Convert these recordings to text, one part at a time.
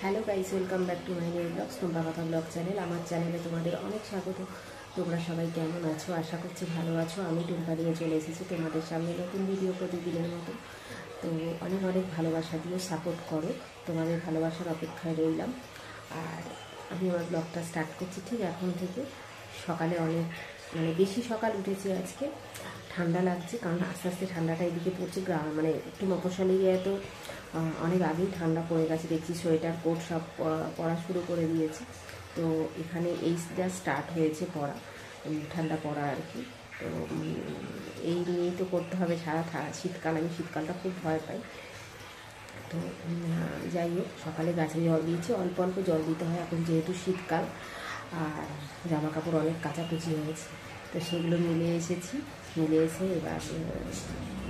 Hello guys, welcome back to my new blogs Tumpa Kotha blog channel. আমার চ্যানেলে তোমাদের অনেক স্বাগত। তোমরা সবাই কেমন আছো? আশা করছি ভালো আছো। আমি টুম্পা নিয়ে চলে এসেছি তোমাদের সামনে নতুন ভিডিও প্রতিদিনের মতো। তো অনেক অনেক ভালোবাসা দিয়ে সাপোর্ট করো, তোমাদের ভালোবাসার অপেক্ষায় রইলাম। আর আমি আমার ব্লগটা স্টার্ট করছি ঠিক এখন থেকে। সকালে অনেক বেশি সকাল উঠেছি আজকে। ঠান্ডা লাগছে কারণ আস্তে আস্তে ঠান্ডাটা এদিকে পড়ছে। একটু মফস্বল এরিয়ায় তো অনেক আগেই ঠান্ডা পড়ে গেছে, দেখছি সোয়েটার কোট সব পরা শুরু করে দিয়েছে। তো এখানে এই যা স্টার্ট হয়েছে পড়া, ঠান্ডা পড়া আর কি। তো এই নিয়েই তো করতে হবে সারা শীতকাল। আমি শীতকালটা খুব ভয় পাই। তো যাই হোক, সকালে গাছে জল দিয়েছি, অল্প অল্প জল দিতে হয় এখন যেহেতু শীতকাল। আর জামা কাপড় অনেক কাচাকুচি হয়েছে, তো সেগুলো মিলে এসেছি। মিলে এসে এবার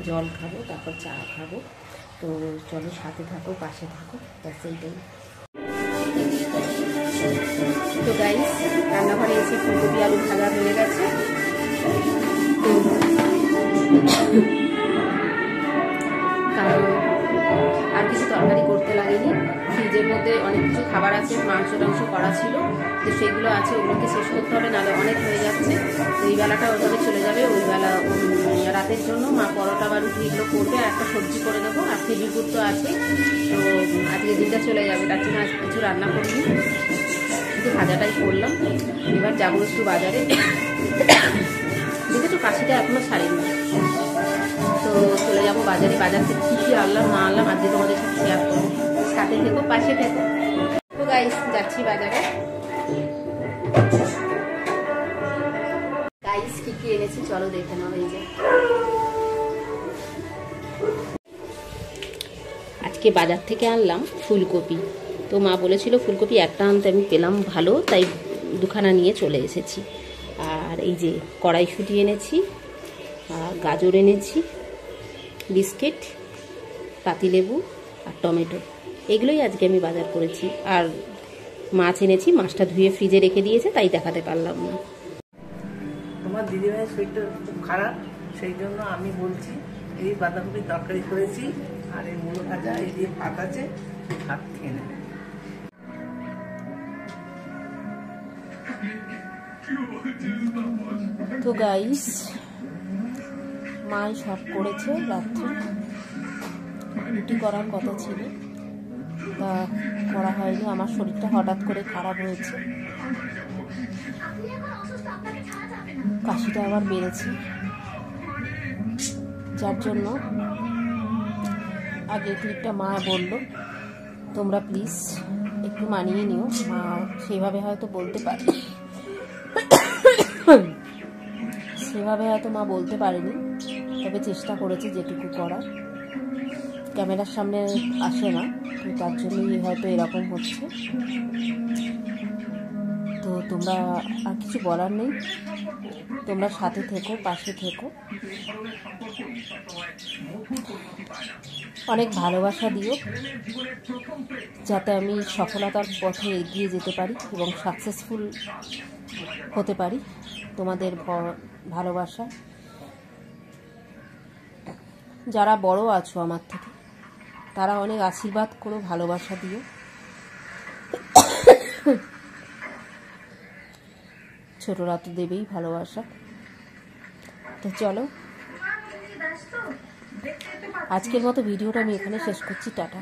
জল খাবো, তারপর চা খাবো। তো চলো, সাথে থাকো, পাশে থাকো, ব্যাস এইটাই। তো গাইস, রান্নাঘরে এসে ফুলকপি আলু ভাজা হয়ে গেছে। কারণ আর কিছু তরকারি করতে লাগেনি। ফ্রিজের মধ্যে অনেক কিছু খাবার আছে, মাংস টাংস করা ছিল, তো সেগুলো আছে, ওগুলোকে শেষ করতে হবে, নাহলে অনেক হয়ে যাচ্ছে। তো এই বেলাটা ওইভাবে চলে যাবে। ওই বেলা রাতের জন্য মা পরোটা বা রুটি এগুলো করবে, আর একটা সবজি করে দেবো, আর খেজুর তো আছে। তো আজকে দিনটা চলে যাবে, তার জন্য আজকে কিছু রান্না করিনি, শুধু ভাজাটাই করলাম। এবার যাবো একটু বাজারে। দেখেছো কাশিটা এখনো ছাড়েনি। তো চলে যাবো বাজারে। বাজার থেকে কী কী আনলাম না আনলাম আজকে তোমাদের সাথে শেয়ার করবো। সাথে থেকো, পাশে থেকো। তো গাইস, যাচ্ছি বাজারে। গাইস, কি কি এনেছি চলো দেখে নাও। এই যে আজকে বাজার থেকে আনলাম ফুলকপি। তো মা বলেছিল ফুলকপি একটা আনতে, আমি পেলাম ভালো, তাই দুখানা নিয়ে চলে এসেছি। আর এই যে কড়াইশুঁটি এনেছি, আর গাজর এনেছি, বিস্কিট, পাতিলেবু আর টমেটো, এগুলোই আজকে আমি বাজার করেছি। আর মাছ এনেছি, মাছটা ধুয়ে ফ্রিজে রেখে দিয়েছে, তাই দেখাতে পারলাম না। তোমার দিদিভাইয়ের শরীরটা খুব খারাপ, সেই জন্য আমি বলছি এই বাঁধাকপির তরকারি করেছি, আর এই মুলো ভাজা, এই দিয়ে ভাত আছে, ভাত খেয়ে নেবে। তো গাইস, মাই সব করেছে। রাত্রে রুটি করার কথা ছিল, তা করা হয়নি। আমার শরীরটা হঠাৎ করে খারাপ হয়েছে, কাশিটা আবার বেড়েছে, যার জন্য আগের ক্লিপটা মা বললো তোমরা প্লিজ একটু মানিয়ে নিও। মা সেভাবে হয়তো বলতে পারে, সেভাবে হয়তো মা বলতে পারেনি, তবে চেষ্টা করেছে যেটুকু করার। ক্যামেরার সামনে আসে না, তো তার জন্যই হয়তো এরকম হচ্ছে। তো তোমরা আর কিছু বলার নেই, তোমরা সাথে থেকো, পাশে থেকো, অনেক ভালোবাসা দিও, যাতে আমি সফলতার পথে এগিয়ে যেতে পারি এবং সাকসেসফুল হতে পারি। তোমাদের ভালোবাসা, যারা বড় আছো আমার থেকে, তারা অনেক আশীর্বাদ করো, ভালোবাসা দিও। ছোটরা তো দেবেই ভালোবাসা। তো চলো, আজকের মতো ভিডিওটা আমি এখানে শেষ করছি। টাটা।